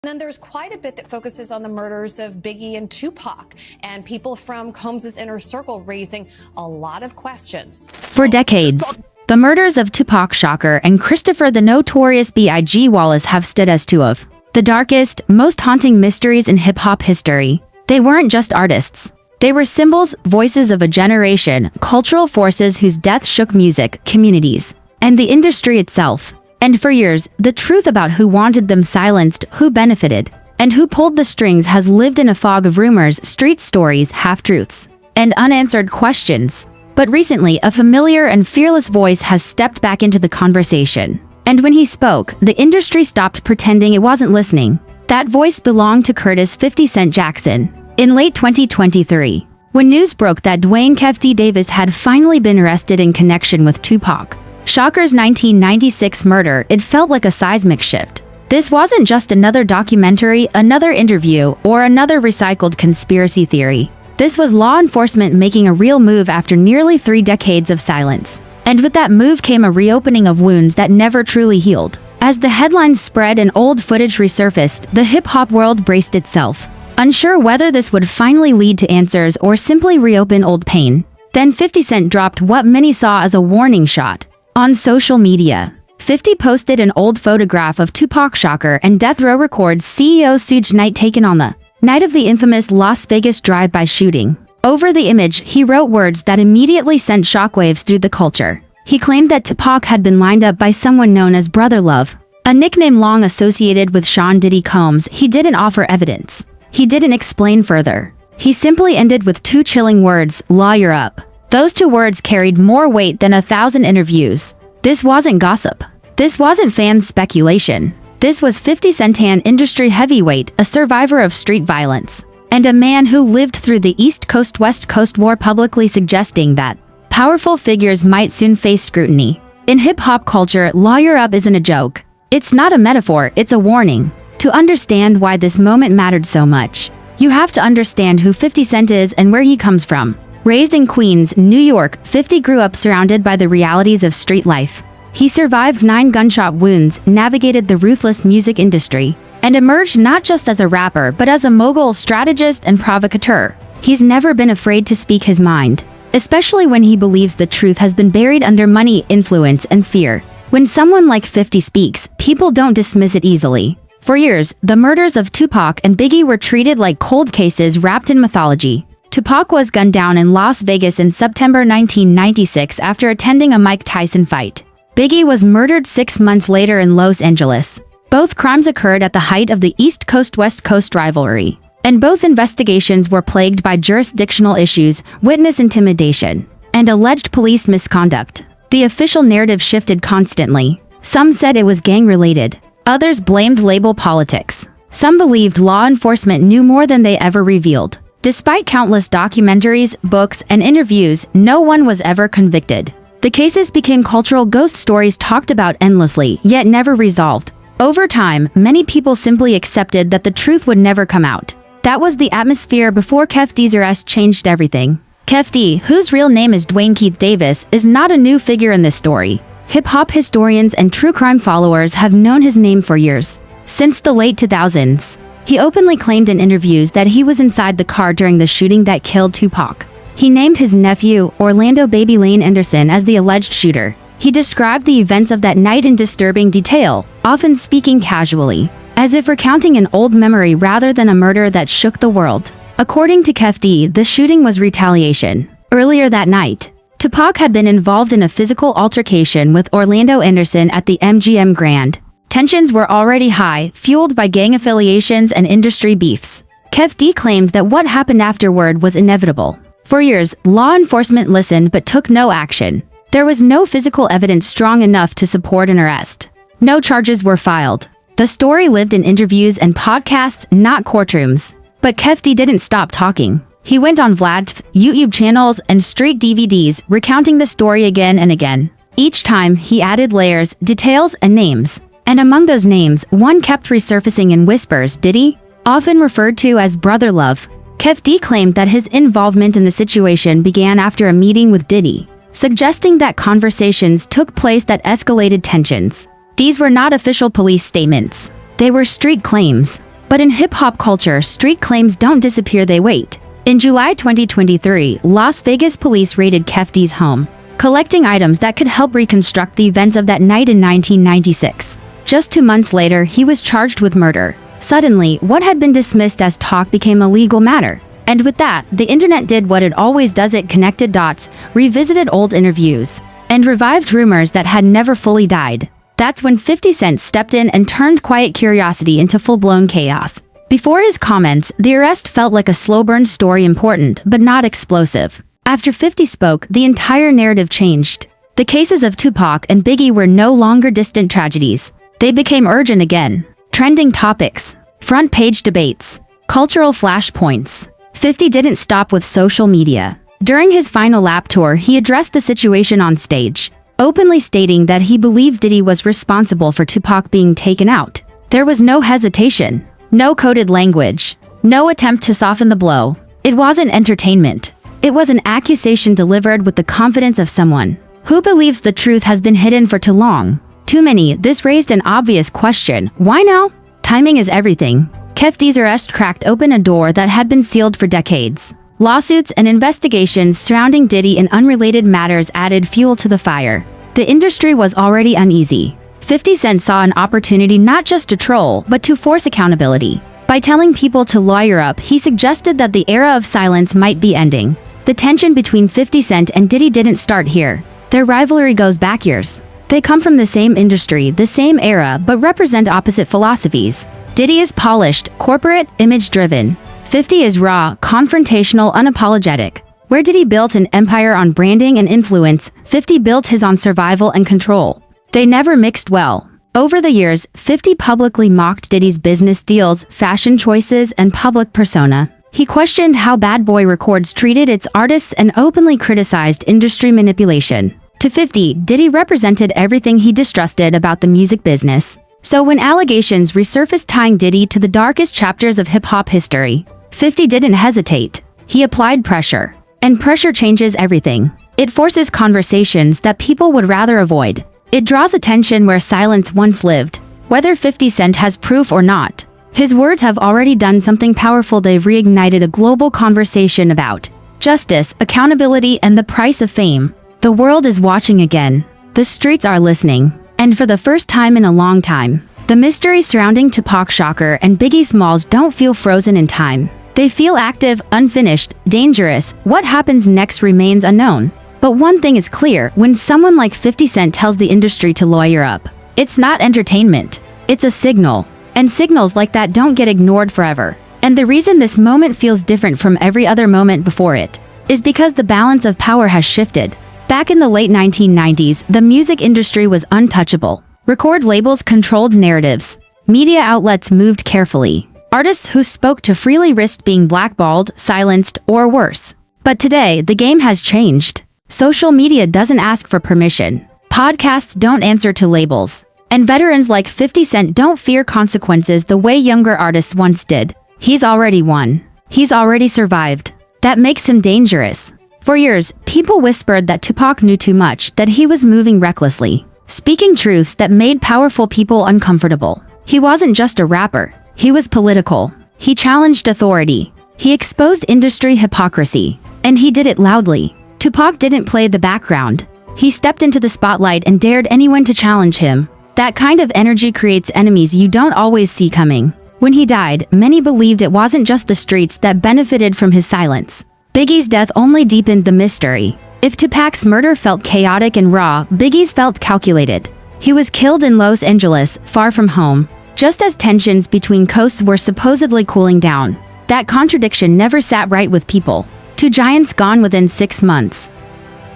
Then there's quite a bit that focuses on the murders of Biggie and Tupac, and people from Combs' inner circle raising a lot of questions. For decades, the murders of Tupac Shakur and Christopher the Notorious B.I.G. Wallace have stood as two of the darkest, most haunting mysteries in hip-hop history. They weren't just artists. They were symbols, voices of a generation, cultural forces whose death shook music, communities, and the industry itself. And for years, the truth about who wanted them silenced, who benefited, and who pulled the strings has lived in a fog of rumors, street stories, half-truths, and unanswered questions. But recently, a familiar and fearless voice has stepped back into the conversation. And when he spoke, the industry stopped pretending it wasn't listening. That voice belonged to Curtis 50 Cent Jackson. In late 2023, when news broke that Dwayne "Kef D" Davis had finally been arrested in connection with Tupac Shakur's 1996 murder, it felt like a seismic shift. This wasn't just another documentary, another interview, or another recycled conspiracy theory. This was law enforcement making a real move after nearly 3 decades of silence. And with that move came a reopening of wounds that never truly healed. As the headlines spread and old footage resurfaced, the hip-hop world braced itself, unsure whether this would finally lead to answers or simply reopen old pain. Then 50 Cent dropped what many saw as a warning shot. On social media, 50 posted an old photograph of Tupac Shakur and Death Row Records CEO Suge Knight taken on the night of the infamous Las Vegas drive-by shooting. Over the image, he wrote words that immediately sent shockwaves through the culture. He claimed that Tupac had been lined up by someone known as Brother Love, a nickname long associated with Sean Diddy Combs. He didn't offer evidence. He didn't explain further. He simply ended with 2 chilling words, "Lawyer up." Those 2 words carried more weight than 1,000 interviews. This wasn't gossip. This wasn't fan speculation. This was 50 Cent, an industry heavyweight, a survivor of street violence, and a man who lived through the East Coast-West Coast War, publicly suggesting that powerful figures might soon face scrutiny. In hip-hop culture, lawyer up isn't a joke. It's not a metaphor, it's a warning. To understand why this moment mattered so much, you have to understand who 50 Cent is and where he comes from. Raised in Queens, New York, 50 grew up surrounded by the realities of street life. He survived 9 gunshot wounds, navigated the ruthless music industry, and emerged not just as a rapper but as a mogul, strategist, and provocateur. He's never been afraid to speak his mind, especially when he believes the truth has been buried under money, influence, and fear. When someone like 50 speaks, people don't dismiss it easily. For years, the murders of Tupac and Biggie were treated like cold cases wrapped in mythology. Tupac was gunned down in Las Vegas in September 1996 after attending a Mike Tyson fight. Biggie was murdered 6 months later in Los Angeles. Both crimes occurred at the height of the East Coast-West Coast rivalry, and both investigations were plagued by jurisdictional issues, witness intimidation, and alleged police misconduct. The official narrative shifted constantly. Some said it was gang-related. Others blamed label politics. Some believed law enforcement knew more than they ever revealed. Despite countless documentaries, books, and interviews, no one was ever convicted. The cases became cultural ghost stories talked about endlessly, yet never resolved. Over time, many people simply accepted that the truth would never come out. That was the atmosphere before Kef D's arrest changed everything. Kef D, whose real name is Dwayne Keith Davis, is not a new figure in this story. Hip-hop historians and true crime followers have known his name for years. Since the late 2000s, he openly claimed in interviews that he was inside the car during the shooting that killed Tupac. He named his nephew, Orlando "Baby" Lane Anderson, as the alleged shooter. He described the events of that night in disturbing detail, often speaking casually, as if recounting an old memory rather than a murder that shook the world. According to Kef D, the shooting was retaliation. Earlier that night, Tupac had been involved in a physical altercation with Orlando Anderson at the MGM Grand. Tensions were already high, fueled by gang affiliations and industry beefs. Kef D claimed that what happened afterward was inevitable. For years, law enforcement listened but took no action. There was no physical evidence strong enough to support an arrest. No charges were filed. The story lived in interviews and podcasts, not courtrooms. But Kef D didn't stop talking. He went on Vlad's YouTube channels and street DVDs, recounting the story again and again. Each time, he added layers, details, and names. And among those names, one kept resurfacing in whispers: Diddy, often referred to as Brother Love. Kef D claimed that his involvement in the situation began after a meeting with Diddy, suggesting that conversations took place that escalated tensions. These were not official police statements. They were street claims. But in hip-hop culture, street claims don't disappear, they wait. In July 2023, Las Vegas police raided Kefti's home, collecting items that could help reconstruct the events of that night in 1996. Just 2 months later, he was charged with murder. Suddenly, what had been dismissed as talk became a legal matter. And with that, the internet did what it always does: it connected dots, revisited old interviews, and revived rumors that had never fully died. That's when 50 Cent stepped in and turned quiet curiosity into full-blown chaos. Before his comments, the arrest felt like a slow-burn story, important but not explosive. After 50 spoke, the entire narrative changed. The cases of Tupac and Biggie were no longer distant tragedies. They became urgent again. Trending topics, front-page debates, cultural flashpoints. 50 didn't stop with social media. During his final lap tour, he addressed the situation on stage, openly stating that he believed Diddy was responsible for Tupac being taken out. There was no hesitation, no coded language, no attempt to soften the blow. It wasn't entertainment. It was an accusation delivered with the confidence of someone who believes the truth has been hidden for too long. Too many. This raised an obvious question: why now? Timing is everything. Kefti's arrest cracked open a door that had been sealed for decades. Lawsuits and investigations surrounding Diddy and unrelated matters added fuel to the fire. The industry was already uneasy. 50 Cent saw an opportunity not just to troll, but to force accountability. By telling people to lawyer up, he suggested that the era of silence might be ending. The tension between 50 Cent and Diddy didn't start here. Their rivalry goes back years. They come from the same industry, the same era, but represent opposite philosophies. Diddy is polished, corporate, image-driven. 50 is raw, confrontational, unapologetic. Where Diddy built an empire on branding and influence, 50 built his on survival and control. They never mixed well. Over the years, 50 publicly mocked Diddy's business deals, fashion choices, and public persona. He questioned how Bad Boy Records treated its artists and openly criticized industry manipulation. To 50, Diddy represented everything he distrusted about the music business. So when allegations resurfaced tying Diddy to the darkest chapters of hip-hop history, 50 didn't hesitate. He applied pressure. And pressure changes everything. It forces conversations that people would rather avoid. It draws attention where silence once lived. Whether 50 Cent has proof or not, his words have already done something powerful. They've reignited a global conversation about justice, accountability, and the price of fame. The world is watching again. The streets are listening. And for the first time in a long time, the mystery surrounding Tupac Shakur and Biggie Smalls don't feel frozen in time. They feel active, unfinished, dangerous. What happens next remains unknown. But one thing is clear: when someone like 50 Cent tells the industry to lawyer up, it's not entertainment. It's a signal. And signals like that don't get ignored forever. And the reason this moment feels different from every other moment before it is because the balance of power has shifted. Back in the late 1990s, the music industry was untouchable. Record labels controlled narratives. Media outlets moved carefully. Artists who spoke to freely risked being blackballed, silenced, or worse. But today, the game has changed. Social media doesn't ask for permission. Podcasts don't answer to labels. And veterans like 50 Cent don't fear consequences the way younger artists once did. He's already won. He's already survived. That makes him dangerous. For years, people whispered that Tupac knew too much, that he was moving recklessly, speaking truths that made powerful people uncomfortable. He wasn't just a rapper. He was political. He challenged authority. He exposed industry hypocrisy. And he did it loudly. Tupac didn't play the background. He stepped into the spotlight and dared anyone to challenge him. That kind of energy creates enemies you don't always see coming. When he died, many believed it wasn't just the streets that benefited from his silence. Biggie's death only deepened the mystery. If Tupac's murder felt chaotic and raw, Biggie's felt calculated. He was killed in Los Angeles, far from home, just as tensions between coasts were supposedly cooling down. That contradiction never sat right with people. 2 giants gone within 6 months.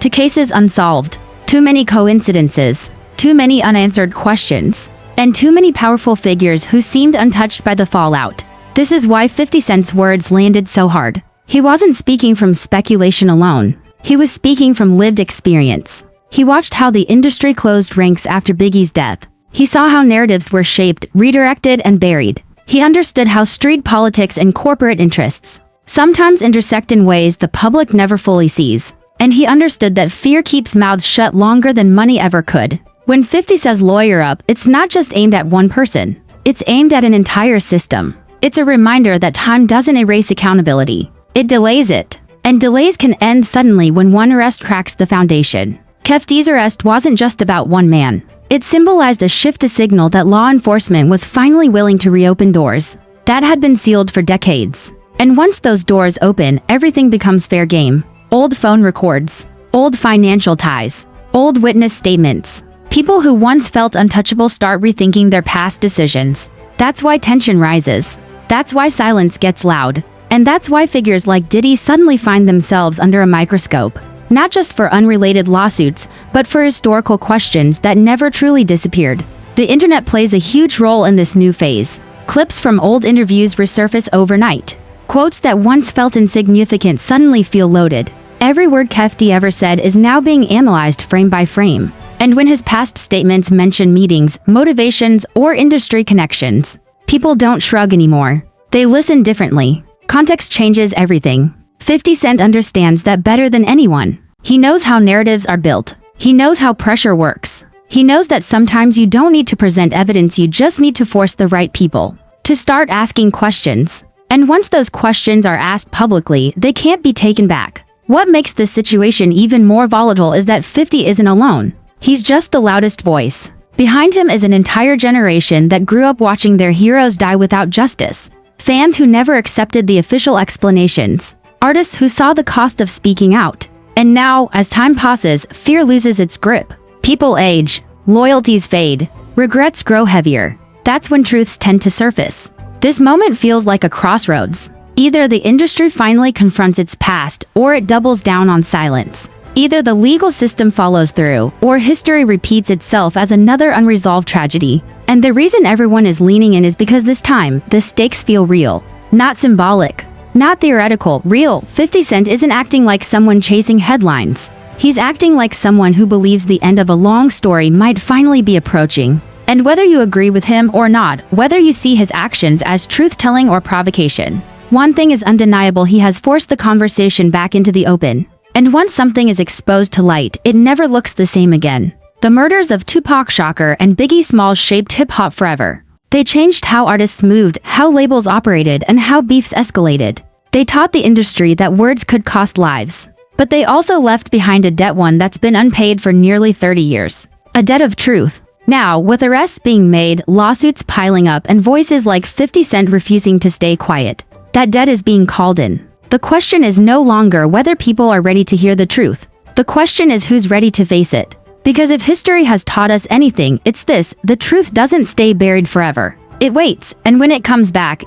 2 cases unsolved. Too many coincidences. Too many unanswered questions. And too many powerful figures who seemed untouched by the fallout. This is why 50 Cent's words landed so hard. He wasn't speaking from speculation alone. He was speaking from lived experience. He watched how the industry closed ranks after Biggie's death. He saw how narratives were shaped, redirected, and buried. He understood how street politics and corporate interests sometimes intersect in ways the public never fully sees. And he understood that fear keeps mouths shut longer than money ever could. When 50 says lawyer up, it's not just aimed at one person. It's aimed at an entire system. It's a reminder that time doesn't erase accountability. It delays it. And delays can end suddenly when one arrest cracks the foundation. Kefti's arrest wasn't just about one man. It symbolized a shift to signal that law enforcement was finally willing to reopen doors that had been sealed for decades. And once those doors open, everything becomes fair game. Old phone records, old financial ties, old witness statements. People who once felt untouchable start rethinking their past decisions. That's why tension rises. That's why silence gets loud. And that's why figures like Diddy suddenly find themselves under a microscope. Not just for unrelated lawsuits, but for historical questions that never truly disappeared. The internet plays a huge role in this new phase. Clips from old interviews resurface overnight. Quotes that once felt insignificant suddenly feel loaded. Every word Kefti ever said is now being analyzed frame by frame. And when his past statements mention meetings, motivations, or industry connections, people don't shrug anymore. They listen differently. Context changes everything. 50 Cent understands that better than anyone. He knows how narratives are built. He knows how pressure works. He knows that sometimes you don't need to present evidence, you just need to force the right people to start asking questions. And once those questions are asked publicly, they can't be taken back. What makes this situation even more volatile is that 50 isn't alone. He's just the loudest voice. Behind him is an entire generation that grew up watching their heroes die without justice. Fans who never accepted the official explanations. Artists who saw the cost of speaking out. And now, as time passes, fear loses its grip. People age. Loyalties fade. Regrets grow heavier. That's when truths tend to surface. This moment feels like a crossroads. Either the industry finally confronts its past, or it doubles down on silence. Either the legal system follows through, or history repeats itself as another unresolved tragedy. And the reason everyone is leaning in is because this time, the stakes feel real. Not symbolic. Not theoretical, real. 50 Cent isn't acting like someone chasing headlines. He's acting like someone who believes the end of a long story might finally be approaching. And whether you agree with him or not, whether you see his actions as truth-telling or provocation, one thing is undeniable: he has forced the conversation back into the open. And once something is exposed to light, it never looks the same again. The murders of Tupac Shakur and Biggie Smalls shaped hip-hop forever. They changed how artists moved, how labels operated, and how beefs escalated. They taught the industry that words could cost lives. But they also left behind a debt, one that's been unpaid for nearly 30 years. A debt of truth. Now, with arrests being made, lawsuits piling up, and voices like 50 Cent refusing to stay quiet, that debt is being called in. The question is no longer whether people are ready to hear the truth. The question is who's ready to face it. Because if history has taught us anything, it's this: the truth doesn't stay buried forever. It waits, and when it comes back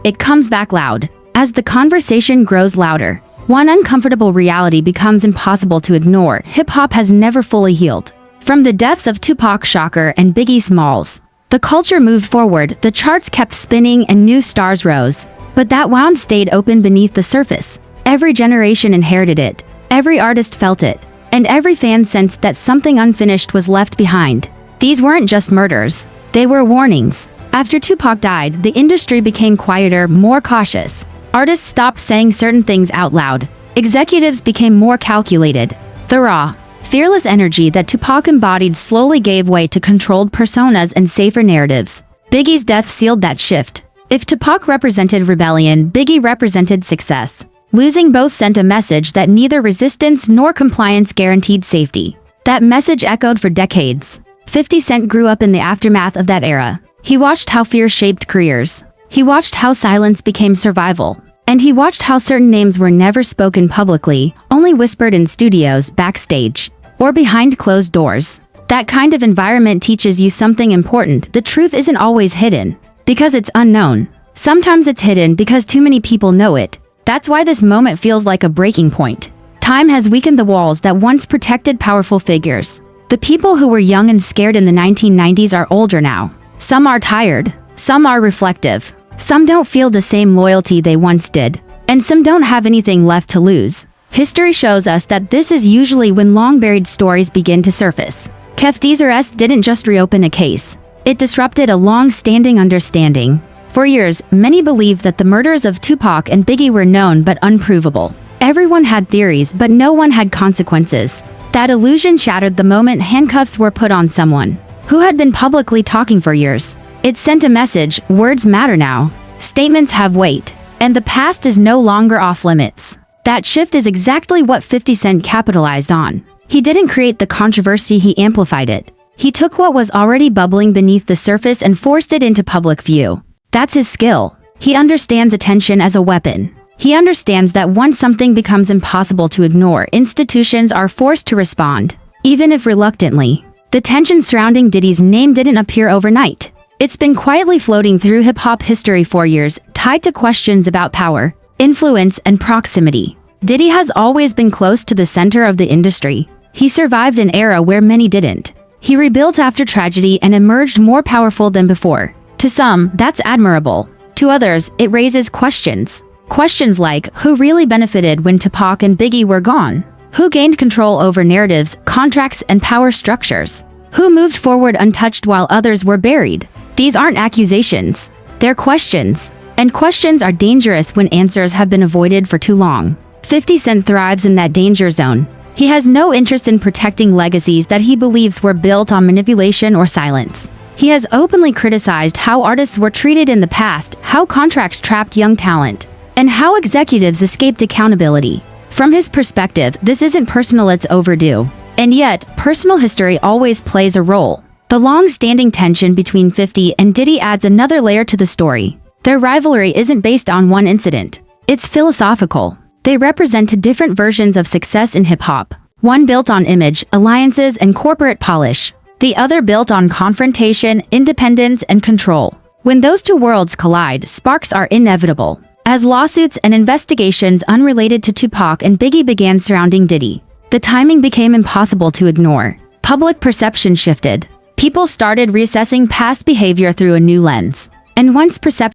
loud. As the conversation grows louder, one uncomfortable reality becomes impossible to ignore: hip-hop has never fully healed. From the deaths of Tupac Shakur and Biggie Smalls, the culture moved forward, the charts kept spinning, and new stars rose. But that wound stayed open beneath the surface. Every generation inherited it, every artist felt it, and every fan sensed that something unfinished was left behind. These weren't just murders, they were warnings. After Tupac died, the industry became quieter, more cautious. Artists stopped saying certain things out loud. Executives became more calculated. The raw, fearless energy that Tupac embodied slowly gave way to controlled personas and safer narratives. Biggie's death sealed that shift. If Tupac represented rebellion, Biggie represented success. Losing both sent a message that neither resistance nor compliance guaranteed safety. That message echoed for decades. 50 Cent grew up in the aftermath of that era. He watched how fear shaped careers. He watched how silence became survival. And he watched how certain names were never spoken publicly, only whispered in studios, backstage, or behind closed doors. That kind of environment teaches you something important: the truth isn't always hidden because it's unknown. Sometimes it's hidden because too many people know it. That's why this moment feels like a breaking point. Time has weakened the walls that once protected powerful figures. The people who were young and scared in the 1990s are older now. Some are tired. Some are reflective. Some don't feel the same loyalty they once did. And some don't have anything left to lose. History shows us that this is usually when long-buried stories begin to surface. Kefti's arrest didn't just reopen a case. It disrupted a long-standing understanding. For years, many believed that the murders of Tupac and Biggie were known but unprovable. Everyone had theories, but no one had consequences. That illusion shattered the moment handcuffs were put on someone who had been publicly talking for years. It sent a message: words matter now. Statements have weight, and the past is no longer off limits. That shift is exactly what 50 Cent capitalized on. He didn't create the controversy, he amplified it. He took what was already bubbling beneath the surface and forced it into public view. That's his skill. He understands attention as a weapon. He understands that once something becomes impossible to ignore, institutions are forced to respond, even if reluctantly. The tension surrounding Diddy's name didn't appear overnight. It's been quietly floating through hip-hop history for years, tied to questions about power, influence, and proximity. Diddy has always been close to the center of the industry. He survived an era where many didn't. He rebuilt after tragedy and emerged more powerful than before. To some, that's admirable. To others, it raises questions. Questions like, who really benefited when Tupac and Biggie were gone? Who gained control over narratives, contracts, and power structures? Who moved forward untouched while others were buried? These aren't accusations. They're questions. And questions are dangerous when answers have been avoided for too long. 50 Cent thrives in that danger zone. He has no interest in protecting legacies that he believes were built on manipulation or silence. He has openly criticized how artists were treated in the past, how contracts trapped young talent, and how executives escaped accountability. From his perspective, this isn't personal, it's overdue. And yet, personal history always plays a role. The long-standing tension between 50 and Diddy adds another layer to the story. Their rivalry isn't based on one incident. It's philosophical. They represent two different versions of success in hip-hop. One built on image, alliances, and corporate polish. The other built on confrontation, independence, and control. When those two worlds collide, sparks are inevitable. As lawsuits and investigations unrelated to Tupac and Biggie began surrounding Diddy, the timing became impossible to ignore. Public perception shifted. People started reassessing past behavior through a new lens. And once perception